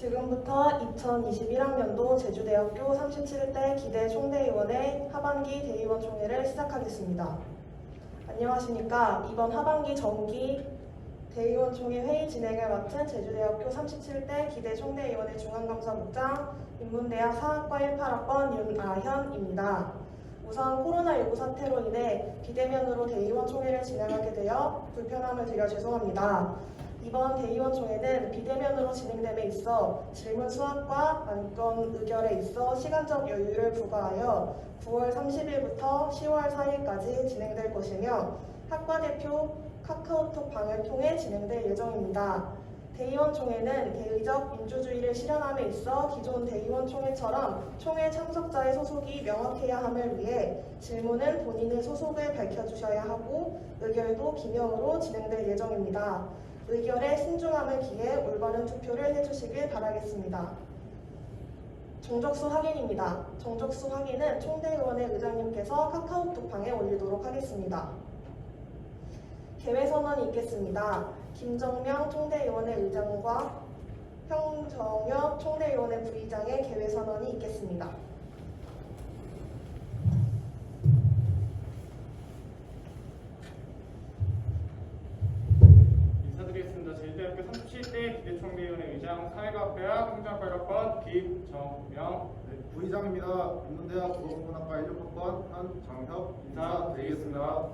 지금부터 2021학년도 제주대학교 37대 기대 총대위원회 하반기 대의원 총회를 시작하겠습니다. 안녕하십니까. 이번 하반기 정기 대의원 총회 회의 진행을 맡은 제주대학교 37대 기대 총대위원회 중앙감사국장 인문대학 사학과 18학번 윤아현입니다. 우선 코로나19 사태로 인해 비대면으로 대의원 총회를 진행하게 되어 불편함을 드려 죄송합니다. 이번 대의원 총회는 비대면으로 진행됨에 있어 질문 수합과 안건 의결에 있어 시간적 여유를 부과하여 9월 30일부터 10월 4일까지 진행될 것이며 학과 대표 카카오톡 방을 통해 진행될 예정입니다. 대의원 총회는 대의적 민주주의를 실현함에 있어 기존 대의원 총회처럼 총회 참석자의 소속이 명확해야 함을 위해 질문은 본인의 소속을 밝혀주셔야 하고 의결도 기명으로 진행될 예정입니다. 의결에 신중함을 기해 올바른 투표를 해주시길 바라겠습니다. 정적수 확인입니다. 정적수 확인은 총대의원회 의장님께서 카카오톡 방에 올리도록 하겠습니다. 개회선언이 있겠습니다. 김정명 총대의원회 의장과 형정엽 총대의원회 부의장의 개회선언이 있겠습니다. 인사드리겠습니다. 제주대학교 37대 기대총대위원회 의장 사회과학대학 행정학과학번 김정명 부의장입니다. 인문대학 국어국문학과 16학번 한정협 인사드리겠습니다.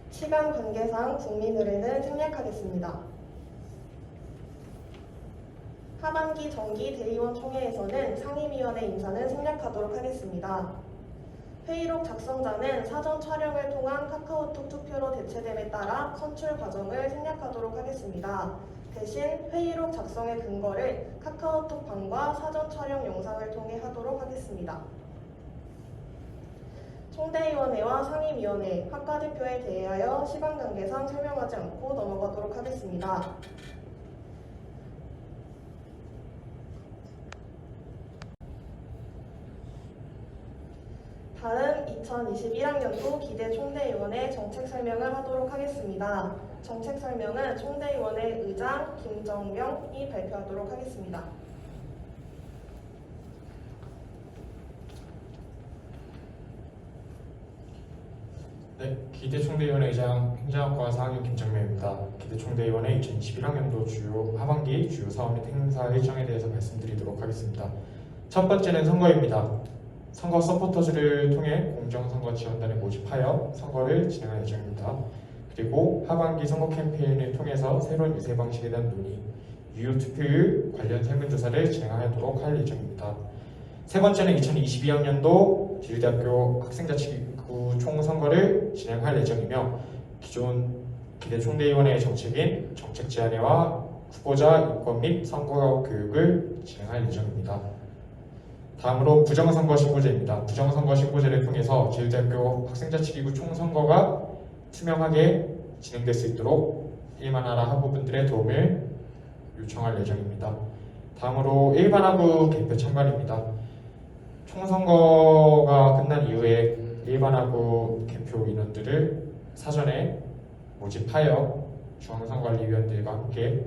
시간 관계상 국민 의례는 생략하겠습니다. 하반기 정기 대의원 총회에서는 상임위원회 인사는 생략하도록 하겠습니다. 회의록 작성자는 사전 촬영을 통한 카카오톡 투표로 대체됨에 따라 선출 과정을 생략하도록 하겠습니다. 대신 회의록 작성의 근거를 카카오톡 방과 사전 촬영 영상을 통해 하도록 하겠습니다. 총대위원회와 상임위원회, 학과 대표에 대하여 시간 관계상 설명하지 않고 넘어가도록 하겠습니다. 다음 2021학년도 기대 총대위원회 정책 설명을 하도록 하겠습니다. 정책 설명은 총대위원회 의장 김정명이 발표하도록 하겠습니다. 네, 기대총대위원회 의장 행정학과 4학년 김정명입니다. 기대총대위원회 2021학년도 주요 하반기 주요 사업 및 행사 일정에 대해서 말씀드리도록 하겠습니다. 첫 번째는 선거입니다. 선거 서포터즈를 통해 공정선거 지원단을 모집하여 선거를 진행할 예정입니다. 그리고 하반기 선거 캠페인을 통해서 새로운 유세 방식에 대한 논의, 유효 투표율 관련 설문조사를 진행하도록 할 예정입니다. 세 번째는 2022학년도 제주대학교 학생자치구 총선거를 진행할 예정이며 기존 기대총대위원회의 정책인 정책제안회와 후보자 인권 및 선거 교육을 진행할 예정입니다. 다음으로 부정선거 신고제입니다. 부정선거 신고제를 통해서 제주대학교 학생자치기구 총선거가 투명하게 진행될 수 있도록 일반하라 학우분들의 도움을 요청할 예정입니다. 다음으로 일반학우 개표 참관입니다. 총선거가 끝난 이후에 일반학우 개표 인원들을 사전에 모집하여 중앙선관리위원들과 함께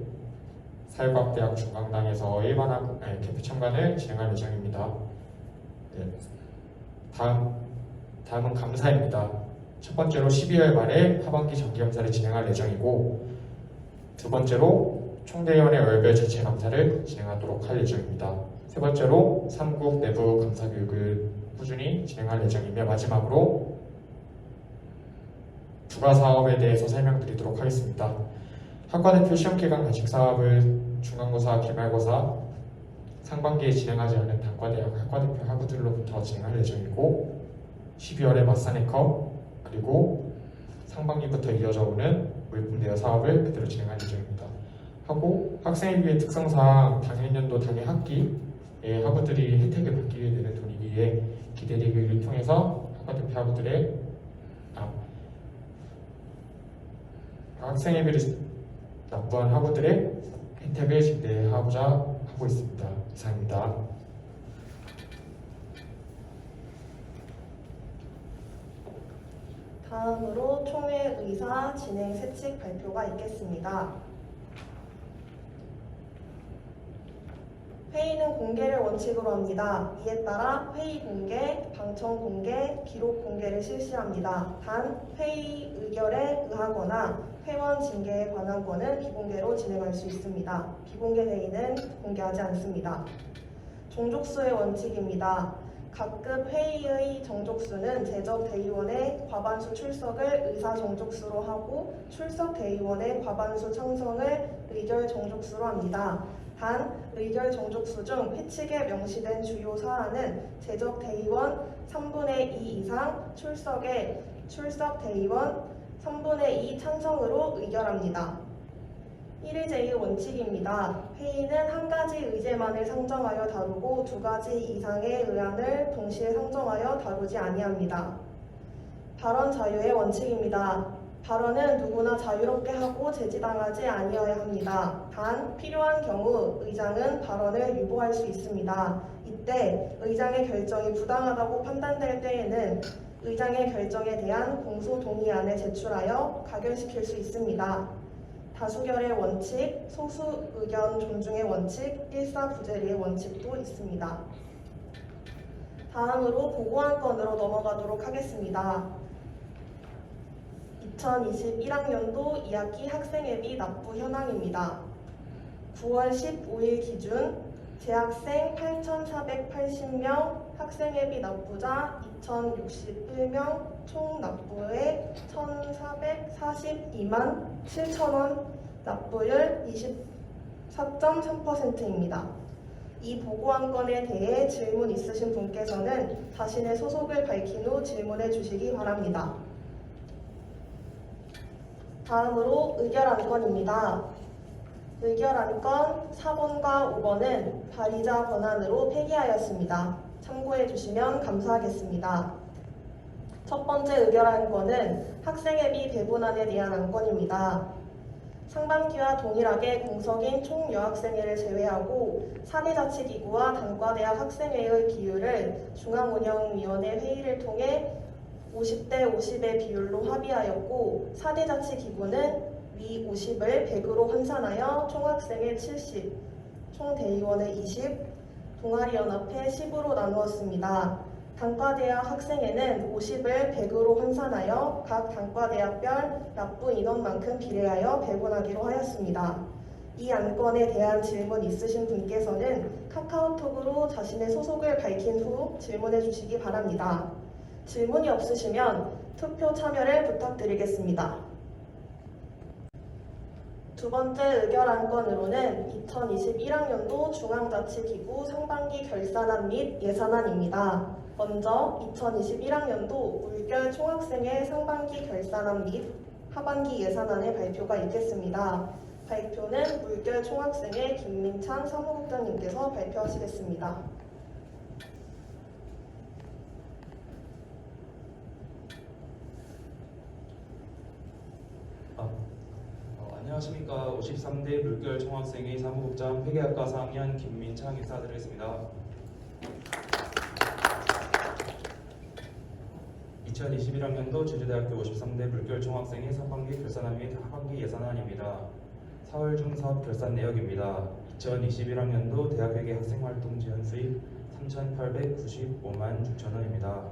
사회과학대학 중강당에서 일반학우 개표 참관을 진행할 예정입니다. 네. 다음은 감사입니다. 첫 번째로 12월 말에 하반기 정기감사를 진행할 예정이고 두 번째로 총대위원회 월별 자체 감사를 진행하도록 할 예정입니다. 세 번째로 3국 내부 감사 교육을 꾸준히 진행할 예정이며 마지막으로 부가 사업에 대해서 설명드리도록 하겠습니다. 학과대표 시험기간 간식 사업을 중간고사, 기말고사, 상반기에 진행하지 않은 단과대학 학과대표 학우들로부터 진행할 예정이고 12월에 마사네컵 그리고 상반기부터 이어져 오는 물품대여 사업을 그대로 진행할 예정입니다. 하고 학생회비의 특성상 당해년도 당해 학기에 학우들이 혜택을 받게 되는 분위기에 기대리그를 통해서 학과대표 학우들의 학생회비를 납부한 학우들의 혜택을 증대하고자 하고 있습니다. 이상입니다. 다음으로 총회 의사 진행 세칙 발표가 있겠습니다. 회의는 공개를 원칙으로 합니다. 이에 따라 회의 공개, 방청 공개, 기록 공개를 실시합니다. 단 회의 의결에 의하거나 회원 징계에 관한 건은 비공개로 진행할 수 있습니다. 비공개 회의는 공개하지 않습니다. 정족수의 원칙입니다. 각급 회의의 정족수는 제적 대의원의 과반수 출석을 의사 정족수로 하고 출석 대의원의 과반수 찬성을 의결 정족수로 합니다. 단, 의결 정족수 중 회칙에 명시된 주요 사안은 제적 대의원 3분의 2 이상 출석에 출석 대의원 3분의 2 찬성으로 의결합니다. 1의제의 원칙입니다. 회의는 한 가지 의제만을 상정하여 다루고 두 가지 이상의 의안을 동시에 상정하여 다루지 아니합니다. 발언 자유의 원칙입니다. 발언은 누구나 자유롭게 하고 제지당하지 아니어야 합니다. 단 필요한 경우 의장은 발언을 유보할 수 있습니다. 이때 의장의 결정이 부당하다고 판단될 때에는 의장의 결정에 대한 공소 동의안을 제출하여 가결시킬 수 있습니다. 다수결의 원칙, 소수 의견 존중의 원칙, 일사부재리의 원칙도 있습니다. 다음으로 보고한 건으로 넘어가도록 하겠습니다. 2021학년도 2학기 학생회비 납부 현황입니다. 9월 15일 기준 재학생 8,480명, 학생회비 납부자 2,061명, 총 납부액 1,442만 7천원, 납부율 24.3%입니다. 이 보고한 건에 대해 질문 있으신 분께서는 자신의 소속을 밝힌 후 질문해 주시기 바랍니다. 다음으로 의결안건입니다. 의결안건 4번과 5번은 발의자 권한으로 폐기하였습니다. 참고해 주시면 감사하겠습니다. 첫 번째 의결안건은 학생회비 배분안에 대한 안건입니다. 상반기와 동일하게 공석인 총 여학생회를 제외하고 사대자치기구와 단과대학 학생회의 비율을 중앙운영위원회 회의를 통해 50대 50의 비율로 합의하였고 사대자치기구는 위 50을 100으로 환산하여 총학생회 70, 총대의원회 20, 동아리연합회 10으로 나누었습니다. 단과대학 학생회는 50을 100으로 환산하여 각 단과대학별 납부 인원만큼 비례하여 배분하기로 하였습니다. 이 안건에 대한 질문 있으신 분께서는 카카오톡으로 자신의 소속을 밝힌 후 질문해 주시기 바랍니다. 질문이 없으시면 투표 참여를 부탁드리겠습니다. 두 번째 의결안건으로는 2021학년도 중앙자치기구 상반기 결산안 및 예산안입니다. 먼저 2021학년도 물결 총학생회 상반기 결산안 및 하반기 예산안의 발표가 있겠습니다. 발표는 물결 총학생회 김민찬 사무국장님께서 발표하시겠습니다. 안녕하십니까. 53대 물결 총학생회 사무국장 회계학과 4학년 김민창 인사드리겠습니다. 2021학년도 제주대학교 53대 물결 총학생회 상반기 결산안 및 하반기 예산안입니다. 4월 중 사업 결산 내역입니다. 2021학년도 대학회계 학생활동 지원 수입 3,895만 6천원입니다.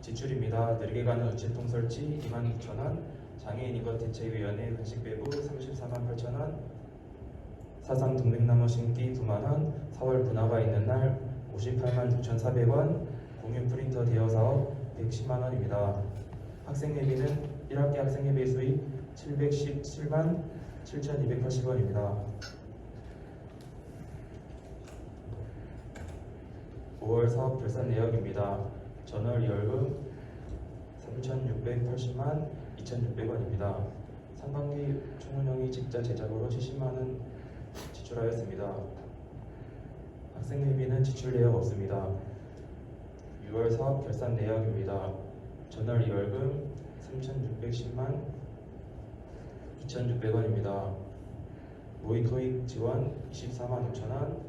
지출입니다. 느리게 가는 우체통 설치 29,000원, 장애인 인권 대책위원회 간식 배부 34만 8천원, 사상 동백나무 심기 2만원, 4월 문화가 있는 날 58만 6,400원, 공유 프린터 대여 사업 110만원입니다. 학생회비는 1학기 학생회비 수입 717만 7,280원입니다. 5월 사업 결산 내역입니다. 전월 월급 3,680만 2,600원입니다. 상반기 총운영이 직자 제작으로 70만원 지출하였습니다. 학생회비는 지출 내역 없습니다. 6월 사업 결산 내역입니다. 전월 2월금 3,610만 2,600원입니다. 모의 토익 지원 24만 5천원,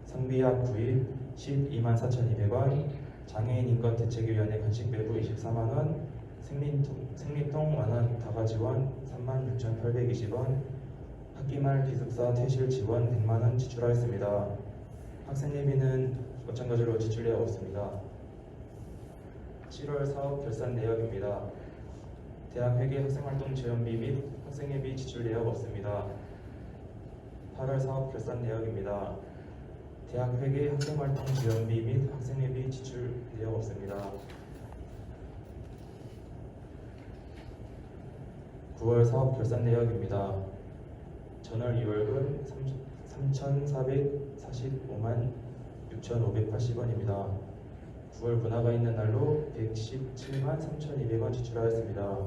상비약 구입 12만 4,200원, 장애인 인권 대책위원회 간식 배부 24만원, 생리통 완화 다가 지원 36,820원, 학기말 기숙사 퇴실 지원 100만원 지출하였습니다. 학생 예비는 마찬가지로 지출 내역 없습니다. 7월 사업 결산 내역입니다. 대학 회계 학생활동 지원비 및 학생 예비 지출 내역 없습니다. 8월 사업 결산 내역입니다. 대학 회계 학생활동 지원비 및 학생 예비 지출 내역 없습니다. 9월 사업 결산 내역입니다. 전월 2월분 3,445만 6,580원입니다. 9월 분화가 있는 날로 117만 3,200원 지출하였습니다.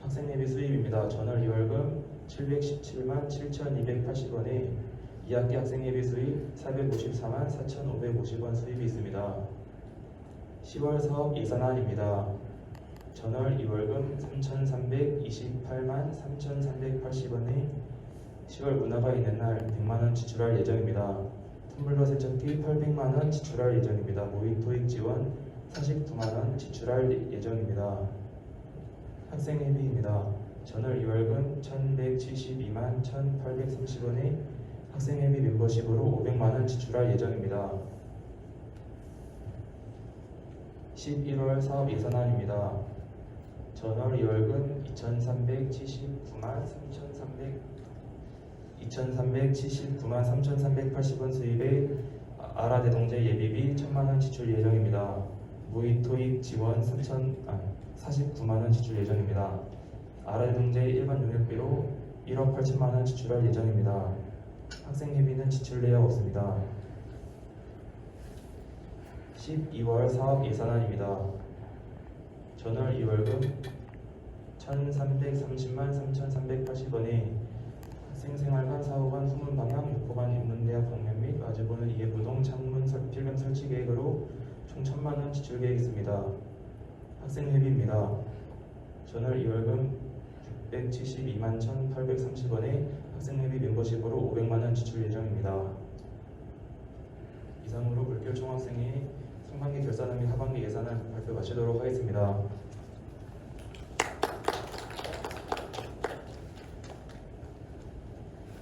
학생 예비 수입입니다. 전월 2월금 717만 7,280원에 2학기 학생 예비 수입 454만 4,550원 수입이 있습니다. 10월 사업 예산안입니다. 전월 2월금 3,328만 3,380원에 10월 문화가 있는 날 100만원 지출할 예정입니다. 텀블러 세척기 800만원 지출할 예정입니다. 모의 토익 지원 49만원 지출할 예정입니다. 학생 예비입니다. 전월 2월금 1,172만 1,830원에 학생 예비 멤버십으로 500만원 지출할 예정입니다. 11월 사업 예산안입니다. 전월 2월금 2,379만 3,380원 수입에 아라대동제 예비비 1,000만원 지출 예정입니다. 모의 토익 지원 49만원 지출 예정입니다. 아라대동제 일반 용역비로 1억 8천만원 지출할 예정입니다. 학생 예비는 지출 내역 없습니다. 12월 사업 예산안입니다. 전월 2월금 1,330만 3,380원에 학생생활관, 사후관, 후문방향, 육포관, 인문대학 방면 및 아주보는 이해부동, 창문, 필름 설치 계획으로 총 1,000만원 지출 계획 있습니다. 학생 회비입니다. 전월 2월금 672만 1,830원에 학생 회비 멤버십으로 500만원 지출 예정입니다. 이상으로 물결 총학생의 상반기 결산안 및 하반기 예산을 발표 마치도록 하겠습니다.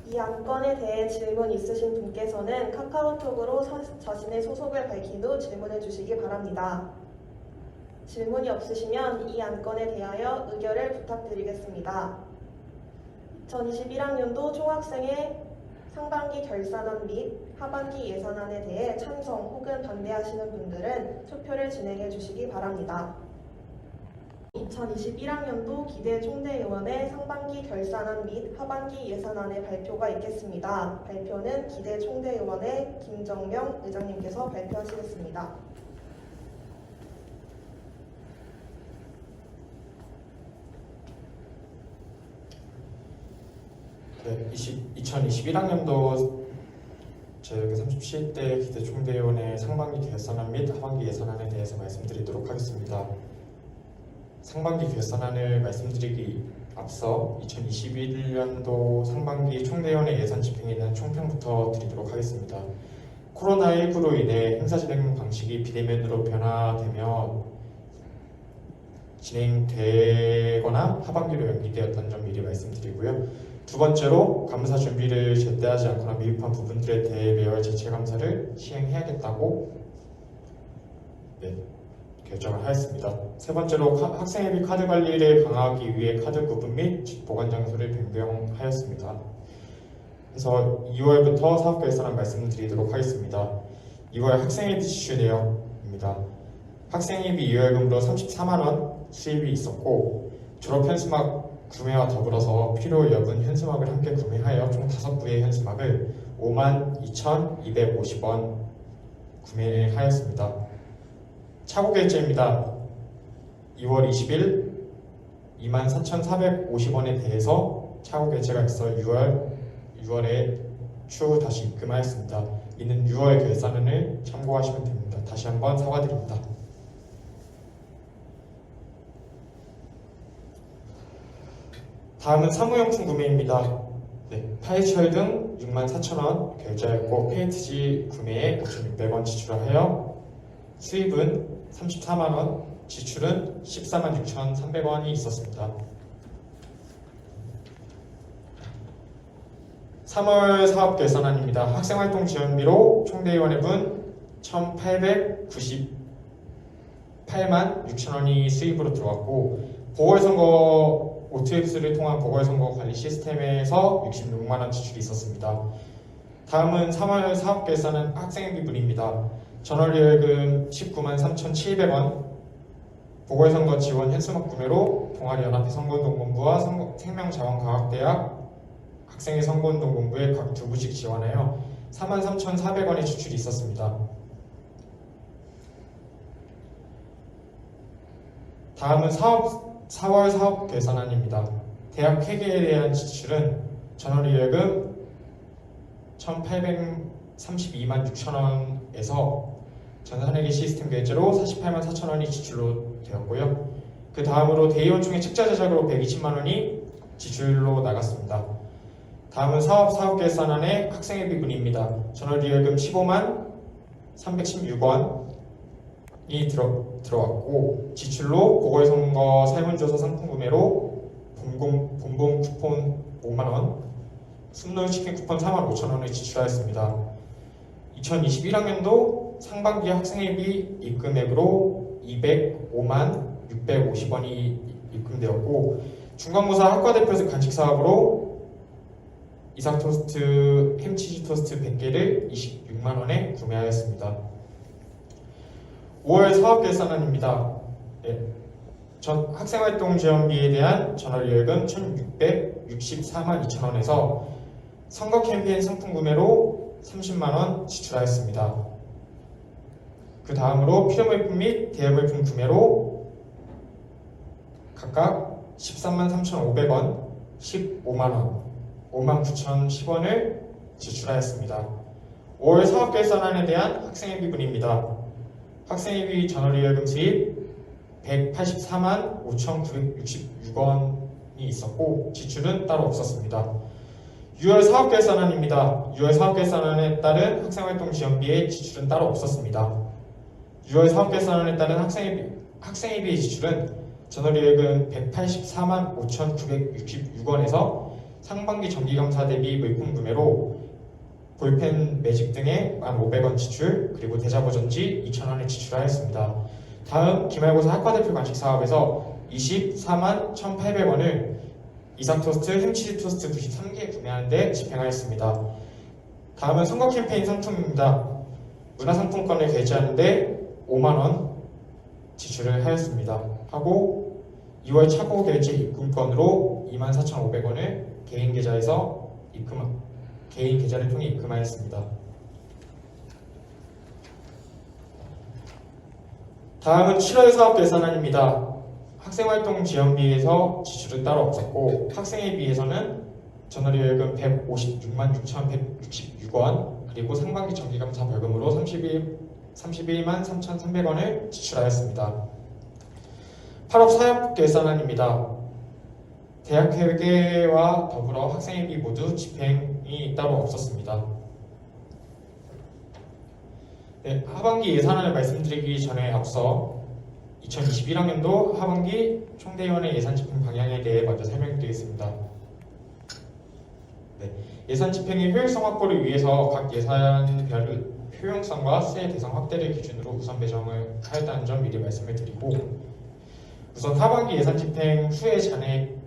이 안건에 대해 질문 있으신 분께서는 카카오톡으로 자신의 소속을 밝힌 후 질문해 주시기 바랍니다. 질문이 없으시면 이 안건에 대하여 의결을 부탁드리겠습니다. 2021학년도 총학생의 상반기 결산안 및 하반기 예산안에 대해 찬성 혹은 반대하시는 분들은 투표를 진행해 주시기 바랍니다. 2021학년도 기대 총대의원의 상반기 결산안 및 하반기 예산안의 발표가 있겠습니다. 발표는 기대 총대의원의 김정명 의장님께서 발표하시겠습니다. 네, 2021학년도 제37대 기대 총대위원회 상반기 결산안 및 하반기 예산안에 대해서 말씀드리도록 하겠습니다. 상반기 결산안을 말씀드리기 앞서 2021년도 상반기 총대위원회 예산 집행에 대한 총평부터 드리도록 하겠습니다. 코로나19로 인해 행사 진행 방식이 비대면으로 변화되며 진행되거나 하반기로 연기되었던 점 미리 말씀드리고요. 두 번째로 감사 준비를 제때하지 않거나 미흡한 부분들에 대해 매월 재체 감사를 시행해야겠다고 결정을 하였습니다. 세 번째로 학생회비 카드 관리를 강화하기 위해 카드 구분 및 보관 장소를 변경하였습니다. 그래서 2월부터 사업 결산안 말씀드리도록 하겠습니다. 2월 학생회비 지출 내역입니다. 학생회비 2월금으로 34만원 수입이 있었고 졸업 현수막 구매와 더불어서 필요 여분 현수막을 함께 구매하여 총 5부의 현수막을 52,250원 구매하였습니다. 차고 결제입니다. 2월 20일 24,450원에 대해서 차고 결제가 있어 6월에 추후 다시 입금하였습니다. 이는 6월 결산안을 참고하시면 됩니다. 다시 한번 사과드립니다. 다음은 사무용품 구매입니다. 파이철 등 64,000원 결제하였고 페인트지 구매에 5,600원 지출하여 수입은 34만원 지출은 14만 6,300원이 있었습니다. 3월 사업 결산안입니다. 학생활동 지원비로 총대위원회분 1,898만 6천원이 수입으로 들어왔고 보궐선거 OTX를 통한 보궐선거 관리 시스템에서 66만원 지출이 있었습니다. 다음은 3월 사업 결산은 학생회비분입니다. 전월예금 19만 3,700원, 보궐선거 지원 현수막 구매로 동아리연합회 선거운동본부와 생명자원과학대학 학생회 선거운동본부에 각 2부씩 지원하여 43,400원의 지출이 있었습니다. 다음은 4월 사업 결산안입니다. 대학 회계에 대한 지출은 전월예금 1,832만 6천원에서 전산회계 시스템 결제로 48만 4천원이 지출로 되었고요. 그 다음으로 대의원총회 책자 제작으로 120만원이 지출로 나갔습니다. 다음은 사업 결산안의 학생회비분입니다. 전월예금 15만 316원이 들어왔고 지출로 보궐선거 설문조사 상품 구매로 본봉 쿠폰 5만원, 숨놀치킨 쿠폰 4만 5천원을 지출하였습니다. 2021학년도 상반기 학생회비 입금액으로 205만 650원이 입금되었고 중간고사 학과대표에서 간식사업으로 이삭토스트, 햄치즈 토스트 100개를 26만원에 구매하였습니다. 5월 사업결산안입니다. 전 학생활동 지원비에 대한 전월예금 1,664만 2천원에서 선거 캠페인 상품 구매로 30만원 지출하였습니다. 그 다음으로 필요물품 및 대여물품 구매로 각각 13만 3,500원, 15만원, 5만 9,010원을 지출하였습니다. 5월 사업결산안에 대한 학생회비분입니다. 학생회비 전월예금 수입 184만 5,966원이 있었고 지출은 따로 없었습니다. 6월 사업결산안입니다. 6월 사업결산안에 따른 학생활동 지원비의 지출은 따로 없었습니다. 6월 사업결산안에 따른 학생회비의 지출은 전월예금 184만 5,966원에서 상반기 정기감사 대비 물품 구매로 볼펜, 매직 등의 1,500원 지출, 그리고 대자보전지 2,000원을 지출하였습니다. 다음 기말고사 학과대표 간식 사업에서 24만 1,800원을 이삭토스트, 햄치즈 토스트 93개 구매하는 데 집행하였습니다. 다음은 선거 캠페인 상품입니다. 문화상품권을 결제하는 데 5만원 지출을 하였습니다. 하고 2월 차고 결제 입금권으로 24,500원을 개인 계좌를 통해 입금하였습니다. 다음은 7월 사업 결산안입니다. 학생활동 지원비에서 지출은 따로 없었고 학생회비에서는 전월예금 156만 6,166원 그리고 상반기 정기감사 벌금으로 31만 3,300원을 지출하였습니다. 8월 사업 결산안입니다. 대학회계와 더불어 학생회비 모두 집행이 따로 없었습니다. 네, 하반기 예산안을 말씀드리기 전에 앞서 2021학년도 하반기 총대위원회 예산 집행 방향에 대해 먼저 설명드리겠습니다. 네, 예산 집행의 효율성 확보를 위해서 각 예산별 효용성과 수혜 대상 확대를 기준으로 우선 배정을 하였다는 점 미리 말씀을 드리고 우선 하반기 예산 집행 후에 잔액은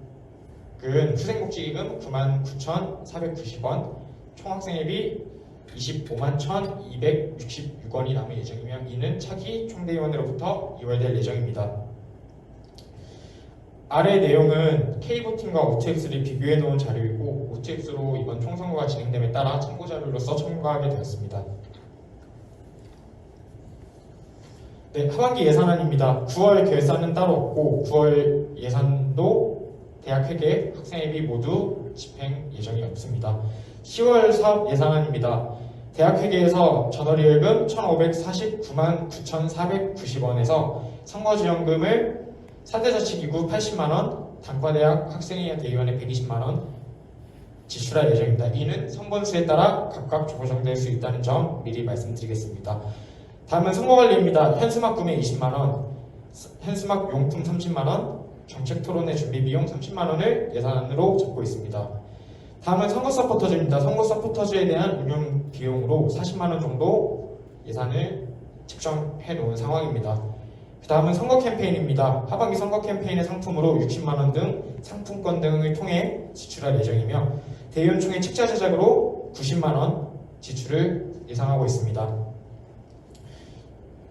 후생복지기금 99,490원, 총학생회비 25만 1,266원이 남을 예정이며 이는 차기 총대위원회로부터 이월될 예정입니다. 아래 내용은 K보팅과 OTX를 비교해 놓은 자료이고 OTX로 이번 총선거가 진행됨에 따라 참고자료로서 첨가하게 되었습니다. 네, 하반기 예산안입니다. 9월 결산은 따로 없고 9월 예산도 대학회계, 학생회비 모두 집행 예정이 없습니다. 10월 사업 예산안입니다. 대학회계에서 전월예금 1,549만 9,490원에서 선거지원금을 사대자치기구 80만원, 단과대학 학생회의 대의원회 120만원 지출할 예정입니다. 이는 선본수에 따라 각각 조정될 수 있다는 점 미리 말씀드리겠습니다. 다음은 선거관리입니다. 현수막 구매 20만원, 현수막 용품 30만원, 정책토론회 준비 비용 30만원을 예산으로 잡고 있습니다. 다음은 선거 서포터즈입니다. 선거 서포터즈에 대한 운영 비용으로 40만원 정도 예산을 책정해 놓은 상황입니다. 그 다음은 선거 캠페인입니다. 하반기 선거 캠페인의 상품으로 60만원 등 상품권 등을 통해 지출할 예정이며 대의원총회 책자 제작으로 90만원 지출을 예상하고 있습니다.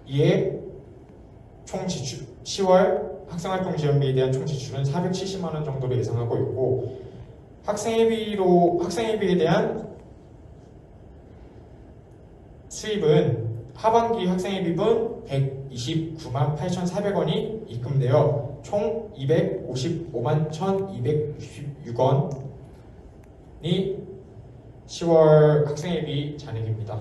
이에 총 지출 10월 학생활동 지원비에 대한 총 지출은 470만원 정도로 예상하고 있고 학생회비에 대한 수입은 하반기 학생회비분 129만 8,400원이 입금되어 총 255만 1,266원이 10월 학생회비 잔액입니다.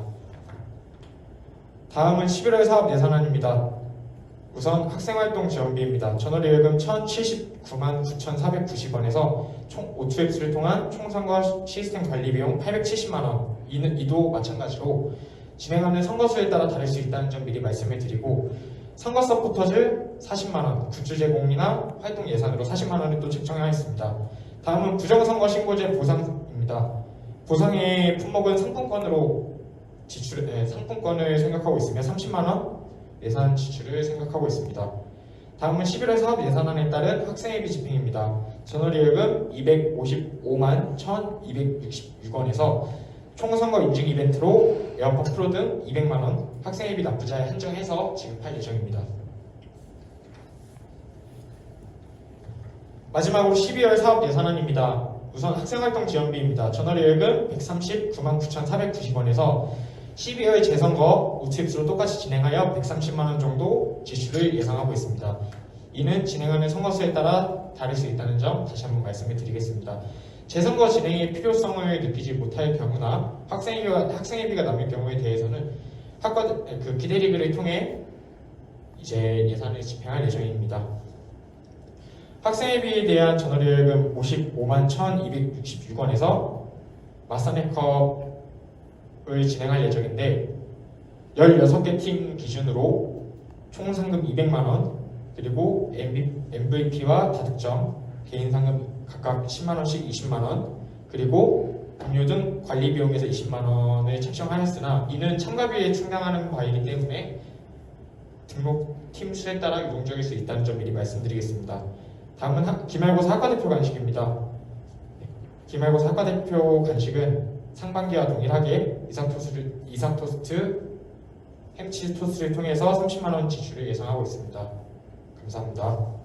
다음은 11월 사업 예산안입니다. 우선 학생활동 지원비입니다. 전월예금 1,079만 9,490원에서 총 OTX를 통한 총선거 시스템 관리 비용 870만원. 이도 마찬가지로 진행하는 선거수에 따라 다를 수 있다는 점 미리 말씀을 드리고 선거 서포터즈 40만원, 굿즈 제공이나 활동 예산으로 40만원을 또 책정하였습니다. 다음은 부정선거 신고제 보상입니다. 보상의 품목은 상품권을 생각하고 있으며 30만원 예산 지출을 생각하고 있습니다. 다음은 11월 사업 예산안에 따른 학생회비 집행입니다. 전월예금 255만 1,266원에서 총선거 인증 이벤트로 에어팟 프로 등 200만원 학생회비 납부자에 한정해서 지급할 예정입니다. 마지막으로 12월 사업 예산안입니다. 우선 학생활동 지원비입니다. 전월예금 139만 9,490원에서 12월 재선거 OTX로 똑같이 진행하여 130만원 정도 지출을 예상하고 있습니다. 이는 진행하는 선거수에 따라 다를 수 있다는 점 다시 한번 말씀을 드리겠습니다. 재선거 진행의 필요성을 느끼지 못할 경우나 학생회비가 남을 경우에 대해서는 기대리그를 통해 이제 예산을 집행할 예정입니다. 학생회비에 대한 전월예금 55만 1,266원에서 마스터네컵을 진행할 예정인데 16개 팀 기준으로 총 상금 200만원 그리고 MVP와 다득점, 개인 상금 각각 10만원씩 20만원 그리고 음료 등 관리 비용에서 20만원을 책정하였으나 이는 참가비에 충당하는 바이기 때문에 등록 팀 수에 따라 유동적일 수 있다는 점 미리 말씀드리겠습니다. 다음은 기말고사 학과대표 간식입니다. 기말고사 학과대표 간식은 상반기와 동일하게 이삭토스트, 햄치즈 토스트를 통해서 30만원 지출을 예상하고 있습니다. 감사합니다.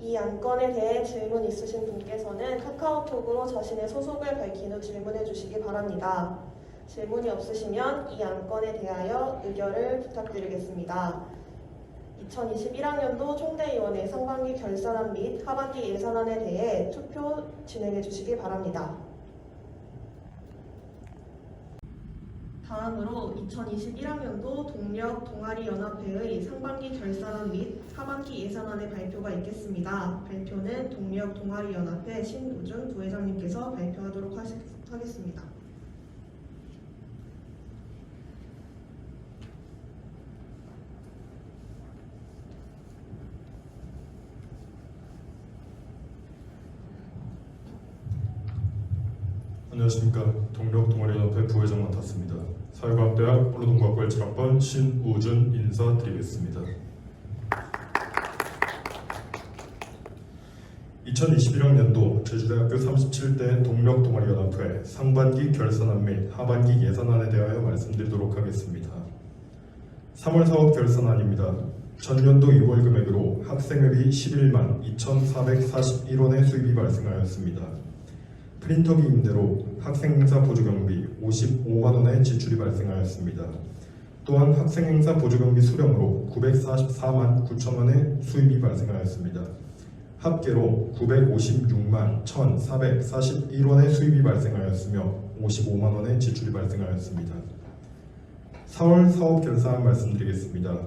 이 안건에 대해 질문 있으신 분께서는 카카오톡으로 자신의 소속을 밝힌 후 질문해 주시기 바랍니다. 질문이 없으시면 이 안건에 대하여 의결을 부탁드리겠습니다. 2021학년도 총대위원회 상반기 결산안 및 하반기 예산안에 대해 투표 진행해 주시기 바랍니다. 다음으로 2021학년도 동력 동아리연합회의 상반기 결산안 및 하반기 예산안의 발표가 있겠습니다. 발표는 동력 동아리연합회 신우준 부회장님께서 발표하도록 하겠습니다. 안녕하십니까. 동력 동아리연합회 부회장 맡았습니다. 사회과학대학 언론동과학과 17학번 신우준 인사드리겠습니다. 2021학년도 제주대학교 37대 동력 동아리연합회 상반기 결산안 및 하반기 예산안에 대하여 말씀드리도록 하겠습니다. 3월 사업 결산안입니다. 전년도 2월 금액으로 학생회비 11만 2,441원의 수입이 발생하였습니다. 프린터비 임대로 학생행사 보조경비 55만원의 지출이 발생하였습니다. 또한 학생행사 보조경비 수령으로 944만 9천원의 수입이 발생하였습니다. 합계로 956만 1,441원의 수입이 발생하였으며 55만원의 지출이 발생하였습니다. 4월 사업 결산 말씀드리겠습니다.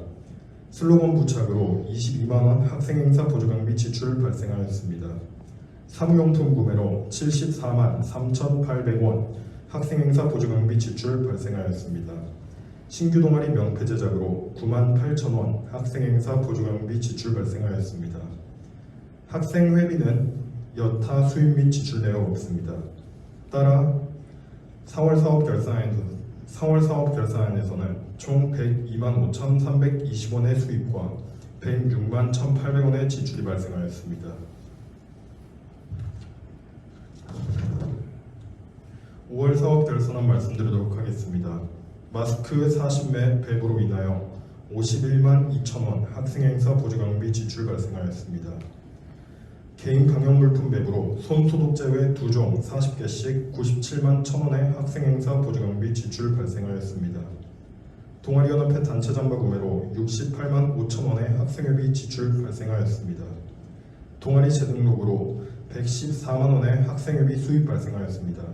슬로건 부착으로 22만원 학생행사 보조경비 지출 발생하였습니다. 사무용품 구매로 74만 3,800원, 학생행사 보조경비 지출 발생하였습니다. 신규 동아리 명패 제작으로 98,000원 학생행사 보조경비 지출 발생하였습니다. 학생회비는 여타 수입 및 지출 내역 없습니다. 따라 4월 사업 결산안에서는 총 102만 5,320원의 수입과 106만 1,800원의 지출이 발생하였습니다. 5월 사업 결산안 말씀드리도록 하겠습니다. 마스크 40매 배부로 인하여 51만 2천원 학생행사 보조경비 지출 발생하였습니다. 개인 방역물품 배부로 손소독 제외 2종 40개씩 97만 1천원의 학생행사 보조경비 지출 발생하였습니다. 동아리연합회 단체 잠바 구매로 68만 5천원의 학생회비 지출 발생하였습니다. 동아리 재등록으로 114만원의 학생회비 수입 발생하였습니다.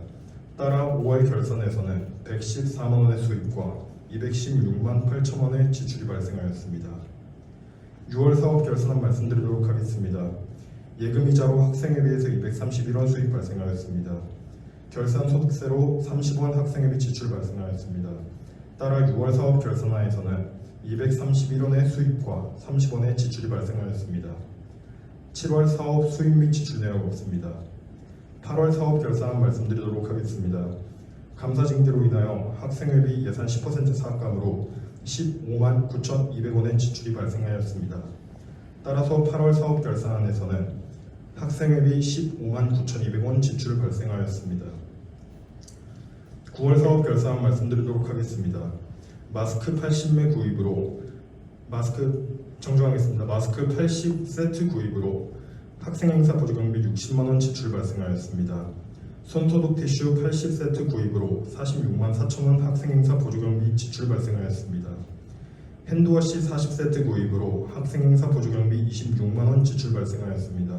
따라 5월 결산에서는 114만원의 수입과 216만 8천원의 지출이 발생하였습니다. 6월 사업 결산안 말씀드리도록 하겠습니다. 예금이자로 학생회비에서 231원 수입 발생하였습니다. 결산 소득세로 30원 학생회비 지출 발생하였습니다. 따라 6월 사업 결산안에서는 231원의 수입과 30원의 지출이 발생하였습니다. 7월 사업 수입 및 지출 내역 없습니다. 8월 사업 결산안 말씀드리도록 하겠습니다. 감사 징계로 인하여 학생회비 예산 10% 삭감으로 15만 9,200원의 지출이 발생하였습니다. 따라서 8월 사업 결산안에서는 학생회비 15만 9,200원 지출 발생하였습니다. 9월 사업 결산안 말씀드리도록 하겠습니다. 마스크 80매 구입으로 정정하겠습니다. 마스크 80세트 구입으로 학생행사 보조경비 60만원 지출 발생하였습니다. 손소독 티슈 80세트 구입으로 46만 4천원 학생행사 보조경비 지출 발생하였습니다. 핸드워시 40세트 구입으로 학생행사 보조경비 26만원 지출 발생하였습니다.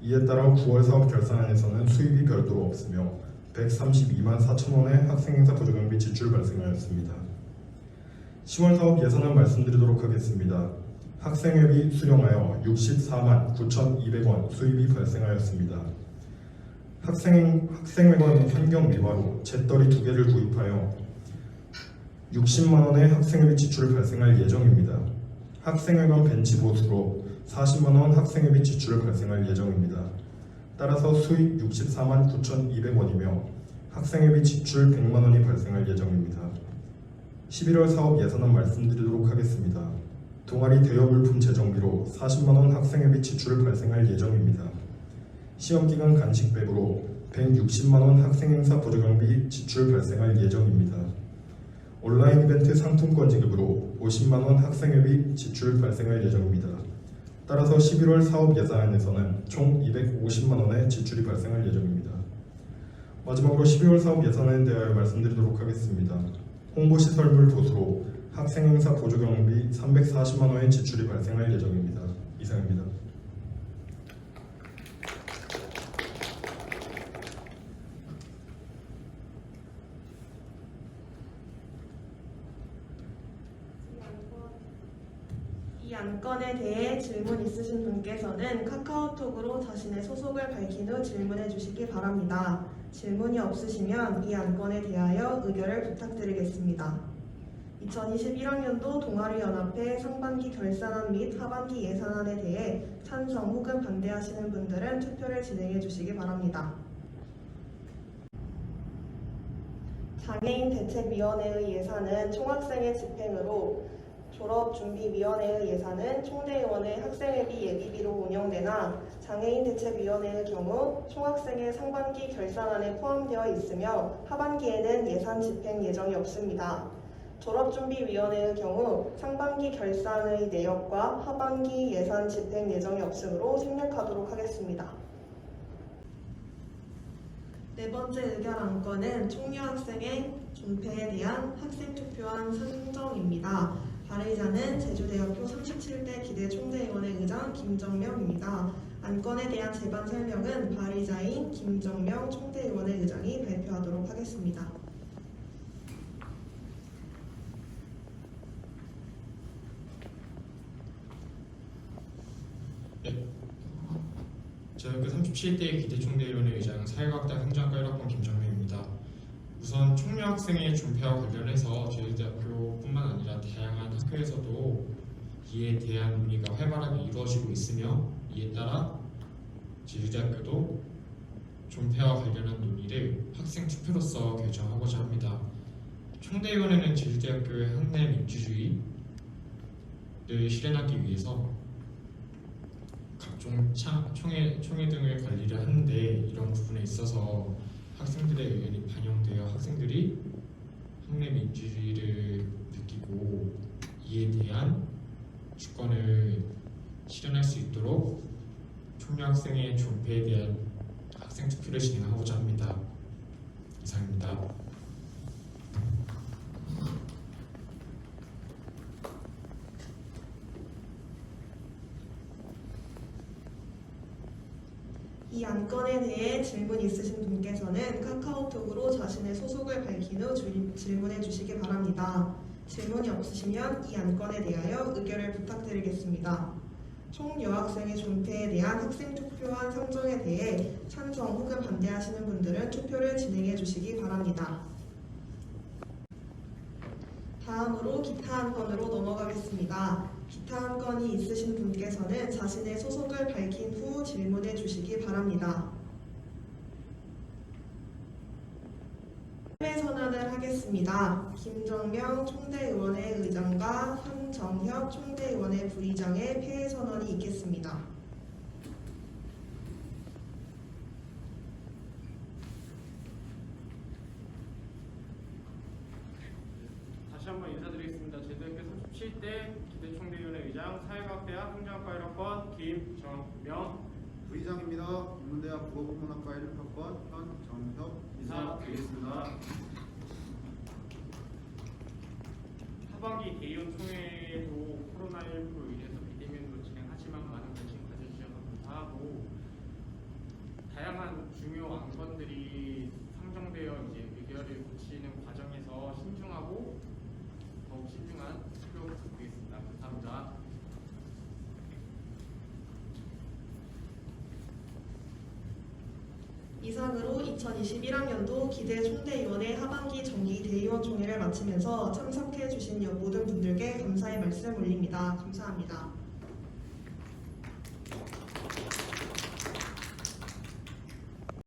이에 따라 9월 사업 결산안에서는 수입이 별도로 없으며 132만 4천원의 학생행사 보조경비 지출 발생하였습니다. 10월 사업 예산안 말씀드리도록 하겠습니다. 학생회비 수령하여 64만 9,200원 수입이 발생하였습니다. 학생회관 환경 미화로 잿더리 2개를 구입하여 60만원의 학생회비 지출 발생할 예정입니다. 학생회관 벤치 보수로 40만원 학생회비 지출 발생할 예정입니다. 따라서 수입 64만 9,200원이며 학생회비 지출 100만원이 발생할 예정입니다. 11월 사업 예산안 말씀드리도록 하겠습니다. 동아리 대여물품 재정비로 40만원 학생회비 지출 발생할 예정입니다. 시험기간 간식 배부로 160만원 학생행사 보조경비 지출 발생할 예정입니다. 온라인 이벤트 상품권 지급으로 50만원 학생회비 지출 발생할 예정입니다. 따라서 11월 사업 예산안에서는 총 250만원의 지출이 발생할 예정입니다. 마지막으로 12월 사업 예산안에 대하여 말씀드리도록 하겠습니다. 홍보시설물 보수로 학생행사 보조경비 340만원의 지출이 발생할 예정입니다. 이상입니다. 이 안건에 대해 질문 있으신 분께서는 카카오톡으로 자신의 소속을 밝힌 후 질문해 주시기 바랍니다. 질문이 없으시면 이 안건에 대하여 의결을 부탁드리겠습니다. 2021학년도 동아리연합회 상반기 결산안 및 하반기 예산안에 대해 찬성 혹은 반대하시는 분들은 투표를 진행해 주시기 바랍니다. 장애인 대책위원회의 예산은 총학생회 집행으로 졸업준비위원회의 예산은 총대의원의 학생회비 예비비로 운영되나 장애인 대책위원회의 경우 총학생회 상반기 결산안에 포함되어 있으며 하반기에는 예산 집행 예정이 없습니다. 졸업준비위원회의 경우 상반기 결산의 내역과 하반기 예산 집행 예정이 없으므로 생략하도록 하겠습니다. 네 번째 의결 안건은 총여학생의 존폐에 대한 학생투표안 상정입니다. 발의자는 제주대학교 37대 기대총대위원회 의장 김정명입니다. 안건에 대한 재반 설명은 발의자인 김정명 총대위원회 의장이 발표하도록 하겠습니다. 제가 그 37대 기대총대위원회 의장 사회과학대 행정학과 1학번 김정명입니다. 학생의 존폐와 관련해서 제주대학교뿐만 아니라 다양한 학교에서도 이에 대한 논의가 활발하게 이루어지고 있으며 이에 따라 제주대학교도 존폐와 관련한 논의를 학생 투표로서 결정하고자 합니다. 총대위원회는 제주대학교의 학내 민주주의를 실현하기 위해서 각종 총회 등을 관리를 하는데 이런 부분에 있어서 학생들의 의견이 반영되어 학생들이 학내 민주주의를 느끼고 이에 대한 주권을 실현할 수 있도록 총리 학생의 존폐에 대한 학생 투표를 진행하고자 합니다. 이상입니다. 이 안건에 대해 질문 있으신 분께서는 카카오톡으로 자신의 소속을 밝힌 후 질문해 주시기 바랍니다. 질문이 없으시면 이 안건에 대하여 의결을 부탁드리겠습니다. 총 여학생의 존폐에 대한 학생 투표안 상정에 대해 찬성 혹은 반대하시는 분들은 투표를 진행해 주시기 바랍니다. 다음으로 기타 안건으로 넘어가겠습니다. 기타 안건이 있으신 분께서는 자신의 소속을 밝힌 후 질문해 주시기 바랍니다. 폐회 선언을 하겠습니다. 김정명 총대의원의 의장과 황정협 총대의원의 부의장의 폐회 선언이 있겠습니다. 다시 한번 인사드리겠습니다. 제주대학교 37대 기대총대위원회 의장 사회과학대학 행정학과 1학번 김정명 부의장입니다. 인문대학 국어국문학과 1학번 현정협 인사드리겠습니다. 하반기 대의원 총회도 코로나19로 인해서 비대면으로 진행하지만 많은 관심 가져주셔서 감사하고 다양한 중요 안건들이 상정되어 이제 의결을 거치는 과정에서 신중하고 더욱 신중한 투표 부탁드리겠습니다. 감사합니다. 이상으로 2021학년도 기대 총대위원회 하반기 정기 대의원 총회를 마치면서 참석해 주신 모든 분들께 감사의 말씀 올립니다. 감사합니다.